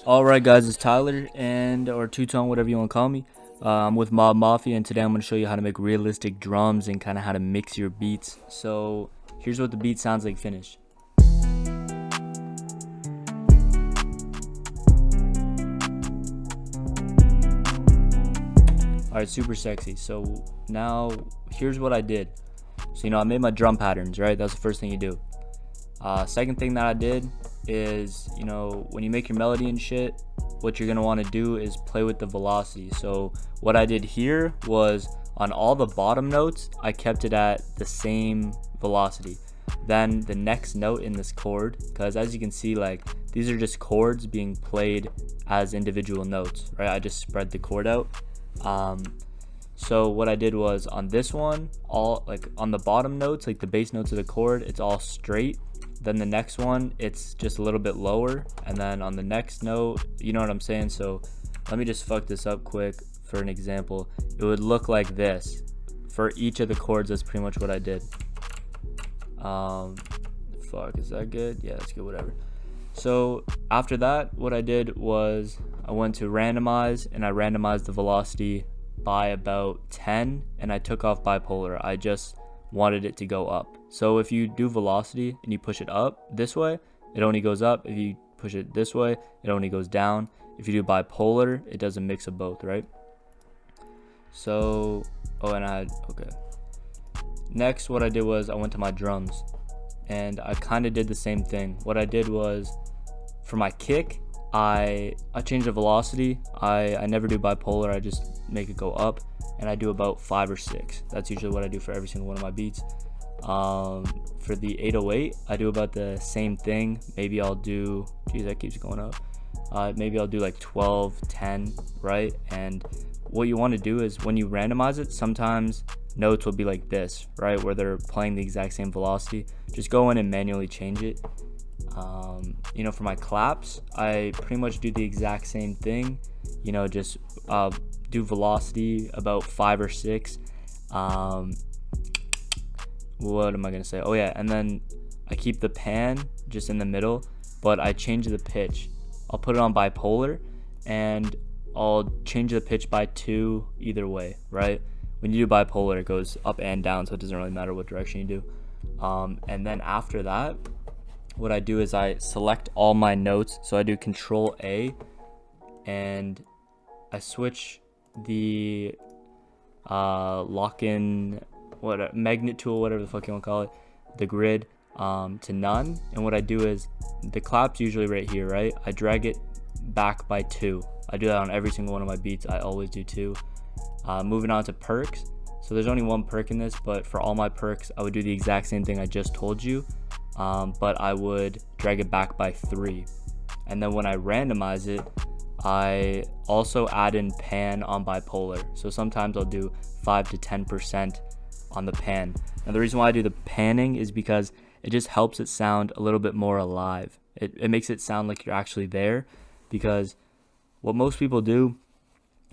Alright guys, it's Tyler and or TwoTone, whatever you want to call me. I'm with Mob Mafia, and today I'm going to show you how to make realistic drums and kind of how to mix your beats. So here's what the beat sounds like finished. Alright, super sexy. So now here's what I did. So I made my drum patterns, right? That's the first thing you do. Second thing that I did is, when you make your melody and shit, what you're going to want to do is play with the velocity. So what I did here was on all the bottom notes, I kept it at the same velocity. Then the next note in this chord, because as you can see, like, these are just chords being played as individual notes, right? I just spread the chord out. So what I did was on this one, all like on the bottom notes, like the bass notes of the chord, it's all straight. Then the next one, it's just a little bit lower, and then on the next note, you know what I'm saying? So let me just fuck this up quick for an example. It would look like this for each of the chords. That's pretty much what I did. Fuck, is that good? Yeah, that's good, whatever. So after that, what I did was I went to randomize, and I randomized the velocity by about 10, and I took off bipolar. I just wanted it to go up. So if you do velocity and you push it up this way, it only goes up. If you push it this way, it only goes down. If you do bipolar, it does a mix of both, right? So okay, next what I did was I went to my drums, and I kind of did the same thing. What I did was for my kick, I changed the velocity. I never do bipolar, I just make it go up, and I do about 5 or 6. That's usually what I do for every single one of my beats. For the 808, I do about the same thing. Maybe I'll do, geez, that keeps going up. Maybe I'll do like 12, 10, right? And what you want to do is when you randomize it, sometimes notes will be like this, right? Where they're playing the exact same velocity. Just go in and manually change it. For my claps, I pretty much do the exact same thing. Just do velocity about 5 or 6. What am I gonna say? Oh yeah, and then I keep the pan just in the middle, but I change the pitch. I'll put it on bipolar, and I'll change the pitch by 2 either way, right? When you do bipolar, it goes up and down, so it doesn't really matter what direction you do. And then after that, what I do is I select all my notes. So I do Control A, and I switch the lock-in magnet tool, whatever the fuck you want to call it, the grid, to none. And what I do is the clap's usually right here, right? I drag it back by 2. I do that on every single one of my beats. I always do 2. Moving on to perks. So there's only one perk in this, but for all my perks, I would do the exact same thing I just told you, but I would drag it back by 3. And then when I randomize it, I also add in pan on bipolar. So sometimes I'll do 5 to 10% on the pan. Now the reason why I do the panning is because it just helps it sound a little bit more alive. It makes it sound like you're actually there, because what most people do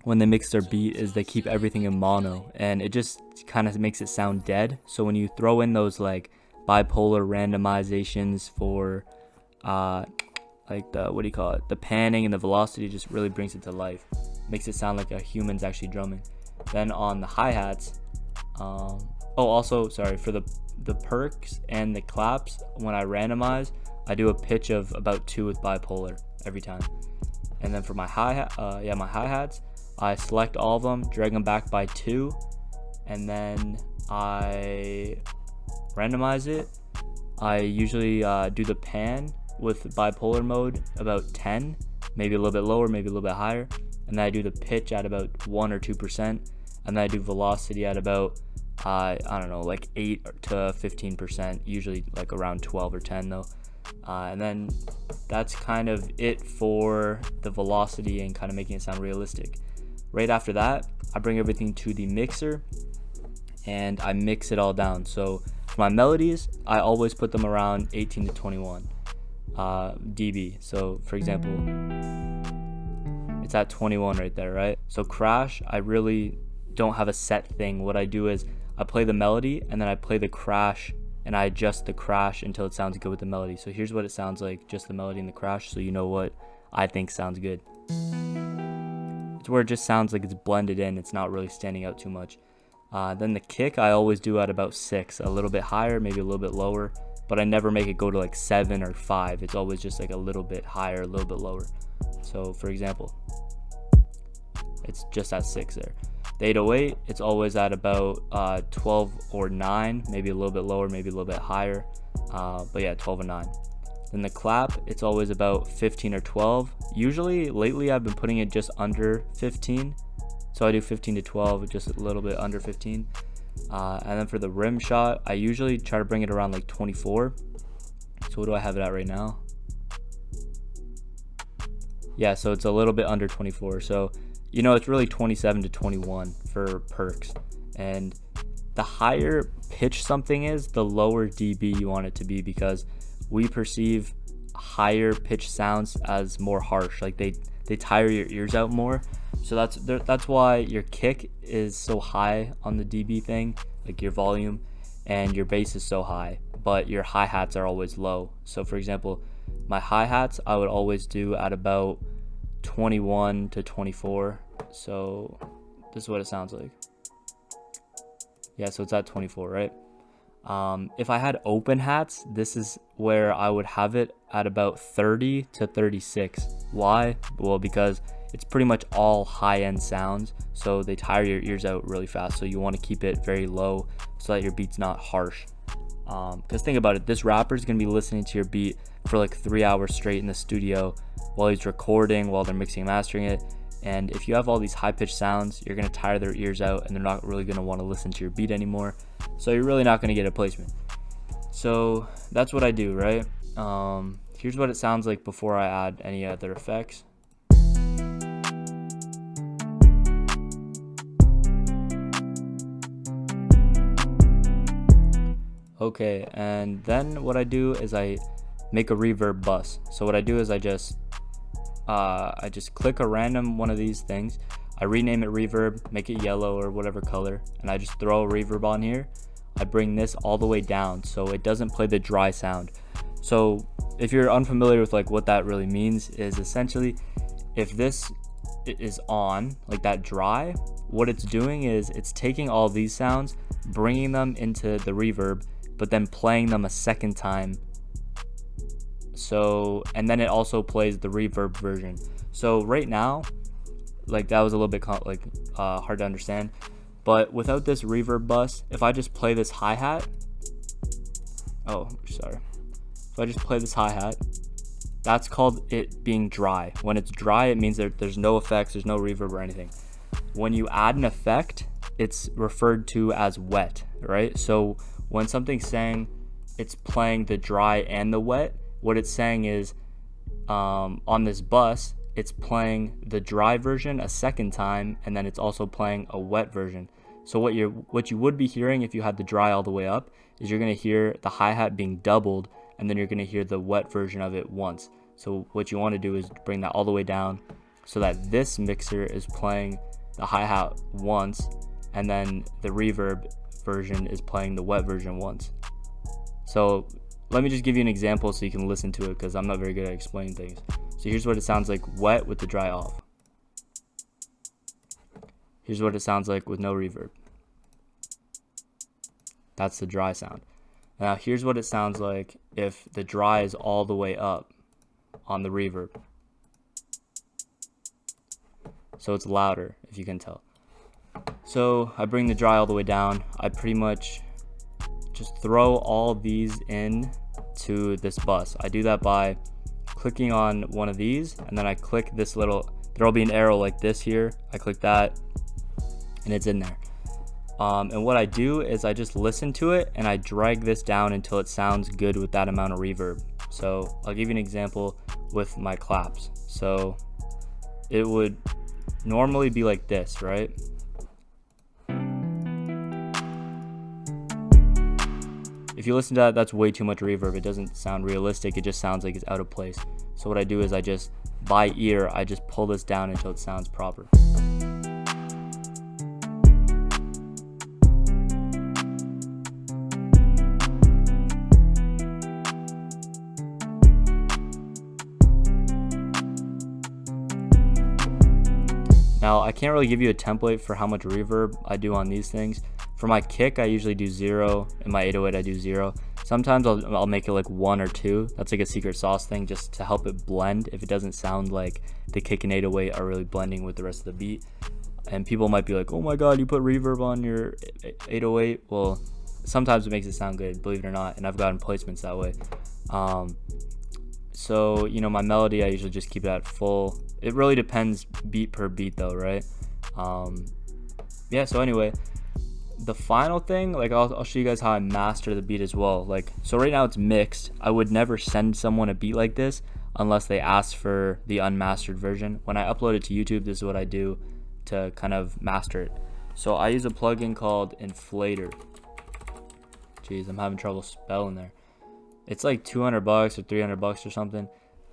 when they mix their beat is they keep everything in mono, and it just kind of makes it sound dead. So when you throw in those like bipolar randomizations for like the panning and the velocity, just really brings it to life, makes it sound like a human's actually drumming. Then on the hi-hats, also sorry, for the perks and the claps, when I randomize, I do a pitch of about 2 with bipolar every time. And then for my my hi-hats, I select all of them, drag them back by 2, and then I randomize it. I usually do the pan with bipolar mode about 10, maybe a little bit lower, maybe a little bit higher, and then I do the pitch at about 1 or 2%, and then I do velocity at about I don't know, like 8 to 15%, usually like around 12 or 10 though. And then that's kind of it for the velocity and kind of making it sound realistic. Right after that, I bring everything to the mixer and I mix it all down. So for my melodies, I always put them around 18 to 21 dB. So for example, it's at 21 right there, right? So crash, I really don't have a set thing. What I do is I play the melody, and then I play the crash, and I adjust the crash until it sounds good with the melody. So here's what it sounds like, just the melody and the crash, so you know what I think sounds good. It's where it just sounds like it's blended in. It's not really standing out too much. Then the kick I always do at about 6, a little bit higher, maybe a little bit lower, but I never make it go to like 7 or 5. It's always just like a little bit higher, a little bit lower. So for example, it's just at 6 there. The 808, it's always at about 12 or 9, maybe a little bit lower, maybe a little bit higher, but yeah, 12 or 9. Then the clap, it's always about 15 or 12. Usually, lately I've been putting it just under 15. So I do 15 to 12, just a little bit under 15. And then for the rim shot, I usually try to bring it around like 24. So what do I have it at right now? Yeah, so it's a little bit under 24. So, you know, it's really 27 to 21 for perks. And the higher pitch something is, the lower dB you want it to be, because we perceive higher pitch sounds as more harsh. Like they tire your ears out more. So that's why your kick is so high on the dB thing, like your volume, and your bass is so high, but your hi-hats are always low. So for example, my hi-hats I would always do at about 21 to 24. So this is what it sounds like. Yeah, so it's at 24, right? If I had open hats, this is where I would have it at about 30 to 36. Why? Well, because it's pretty much all high-end sounds, so they tire your ears out really fast. So you want to keep it very low so that your beat's not harsh. Because think about it, this rapper is going to be listening to your beat for like 3 hours straight in the studio while he's recording, while they're mixing and mastering it. And if you have all these high-pitched sounds, you're going to tire their ears out, and they're not really going to want to listen to your beat anymore. So you're really not going to get a placement. So that's what I do, right? Here's what it sounds like before I add any other effects. Okay, and then what I do is I make a reverb bus. So what I do is I just click a random one of these things. I rename it reverb, make it yellow or whatever color, and I just throw a reverb on here. I bring this all the way down so it doesn't play the dry sound. So if you're unfamiliar with like what that really means, is essentially if this is on, like that dry, what it's doing is it's taking all these sounds, bringing them into the reverb, but then playing them a second time. So, and then it also plays the reverb version. So right now, like that was a little bit hard to understand, but without this reverb bus, if I just play this hi-hat, if I just play this hi-hat, that's called it being dry. When it's dry, it means that there's no effects, there's no reverb or anything. When you add an effect, it's referred to as wet, right? So when something's saying it's playing the dry and the wet, what it's saying is on this bus, it's playing the dry version a second time, and then it's also playing a wet version. So what you would be hearing if you had the dry all the way up is you're going to hear the hi-hat being doubled, and then you're going to hear the wet version of it once. So what you want to do is bring that all the way down so that this mixer is playing the hi-hat once, and then the reverb version is playing the wet version once. So let me just give you an example so you can listen to it, because I'm not very good at explaining things. So here's what it sounds like wet with the dry off. Here's what it sounds like with no reverb. That's the dry sound. Now here's what it sounds like if the dry is all the way up on the reverb. So it's louder, if you can tell. So I bring the dry all the way down. I pretty much just throw all these in to this bus. I do that by clicking on one of these, and then I click this little, there'll be an arrow like this here. I click that and it's in there. And what I do is I just listen to it and I drag this down until it sounds good with that amount of reverb. So I'll give you an example with my claps. So it would normally be like this, right? If you listen to that, that's way too much reverb. It doesn't sound realistic. It just sounds like it's out of place. So what I do is I just, by ear, I just pull this down until it sounds proper. Now, I can't really give you a template for how much reverb I do on these things. For my kick, I usually do 0. In my 808, I do 0. Sometimes I'll make it like 1 or 2. That's like a secret sauce thing, just to help it blend if it doesn't sound like the kick and 808 are really blending with the rest of the beat. And people might be like, oh my god, you put reverb on your 808. Well, sometimes it makes it sound good, believe it or not, and I've gotten placements that way. So, you know, my melody, I usually just keep it at full. It really depends beat per beat though, right? Yeah, so anyway, the final thing, like I'll show you guys how I master the beat as well. Like, so right now it's mixed. I would never send someone a beat like this unless they ask for the unmastered version. When I upload it to YouTube, this is what I do to kind of master it. So I use a plugin called Inflator. Jeez, I'm having trouble spelling there. It's like $200 or $300 or something.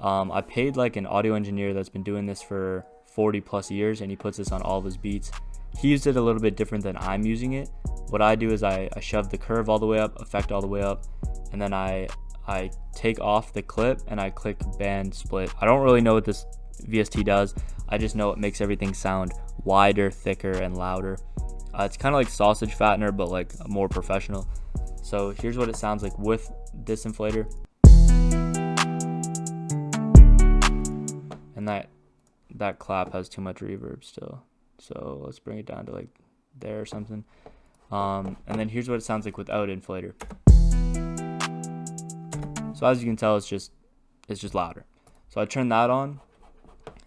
I paid like an audio engineer that's been doing this for 40 plus years, and he puts this on all of his beats. He used it a little bit different than I'm using it. What I do is I shove the curve all the way up, effect all the way up, and then I take off the clip and I click band split. I don't really know what this VST does. I just know it makes everything sound wider, thicker, and louder. It's kind of like sausage fattener, but like more professional. So here's what it sounds like with this inflator. And that clap has too much reverb still. So let's bring it down to like there or something. And then here's what it sounds like without inflator. So as you can tell, it's just louder. So I turn that on.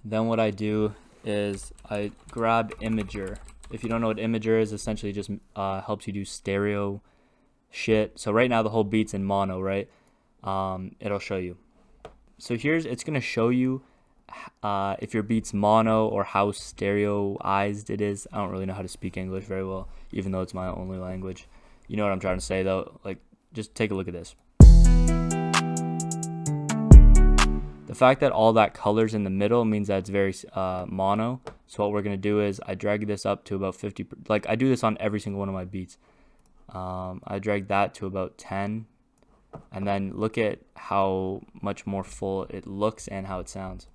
Then what I do is I grab Imager. If you don't know what Imager is, essentially just helps you do stereo shit. So right now the whole beat's in mono, right? It'll show you. So it's gonna show you if your beat's mono or how stereoized it is. I don't really know how to speak English very well, even though it's my only language. You know what I'm trying to say though. Like, just take a look at this. The fact that all that color's in the middle means that it's very mono. So what we're gonna do is I drag this up to about 50. Like, I do this on every single one of my beats. I drag that to about 10, and then look at how much more full it looks and how it sounds.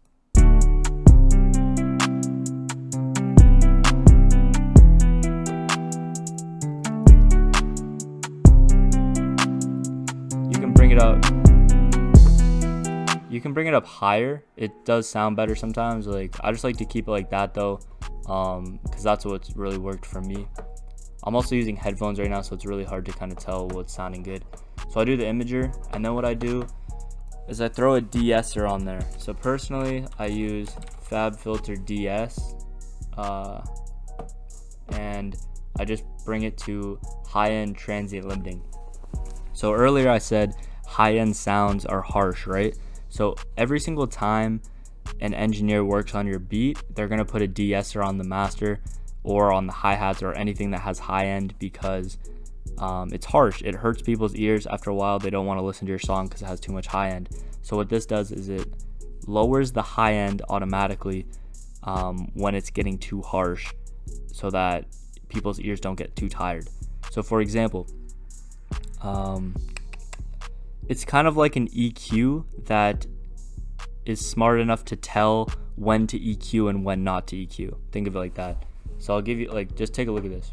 You can bring it up higher. It does sound better sometimes. Like, I just like to keep it like that though, because that's what's really worked for me. I'm also using headphones right now, so it's really hard to kind of tell what's sounding good. So I do the Imager, and then what I do is I throw a de-esser on there. So personally, I use FabFilter DS, and I just bring it to high-end transient limiting. So earlier I said high-end sounds are harsh, right? So every single time an engineer works on your beat, they're gonna put a de-esser on the master or on the hi-hats or anything that has high end, because it's harsh. It hurts people's ears. After a while, they don't want to listen to your song because it has too much high end. So what this does is it lowers the high end automatically when it's getting too harsh, so that people's ears don't get too tired. So for example, it's kind of like an EQ that is smart enough to tell when to EQ and when not to EQ. Think of it like that. So I'll give you, like, just take a look at this.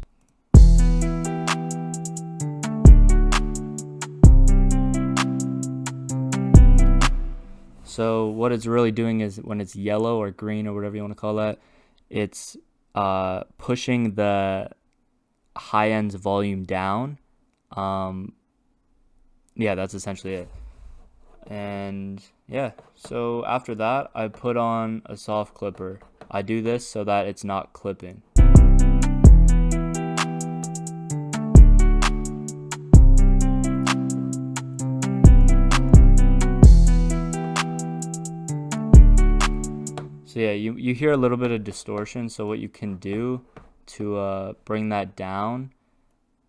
So what it's really doing is when it's yellow or green or whatever you want to call that, it's pushing the high end's volume down. Yeah, that's essentially it. And yeah, so after that, I put on a soft clipper. I do this so that it's not clipping. So yeah, you hear a little bit of distortion. So what you can do to bring that down,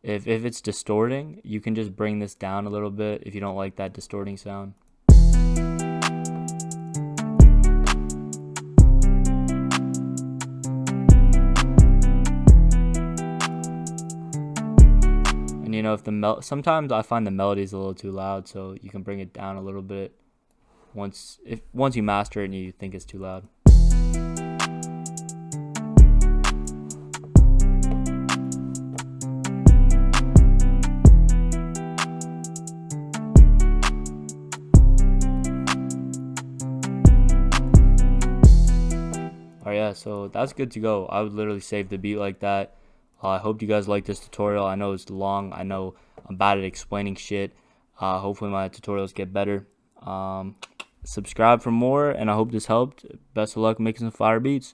if it's distorting, you can just bring this down a little bit if you don't like that distorting sound. And you know, if sometimes I find the melody is a little too loud, so you can bring it down a little bit once you master it and you think it's too loud. Alright, yeah, so that's good to go. I would literally save the beat like that. I hope you guys like this tutorial. I know it's long. I know I'm bad at explaining shit. Hopefully my tutorials get better. Subscribe for more, and I hope this helped. Best of luck making some fire beats.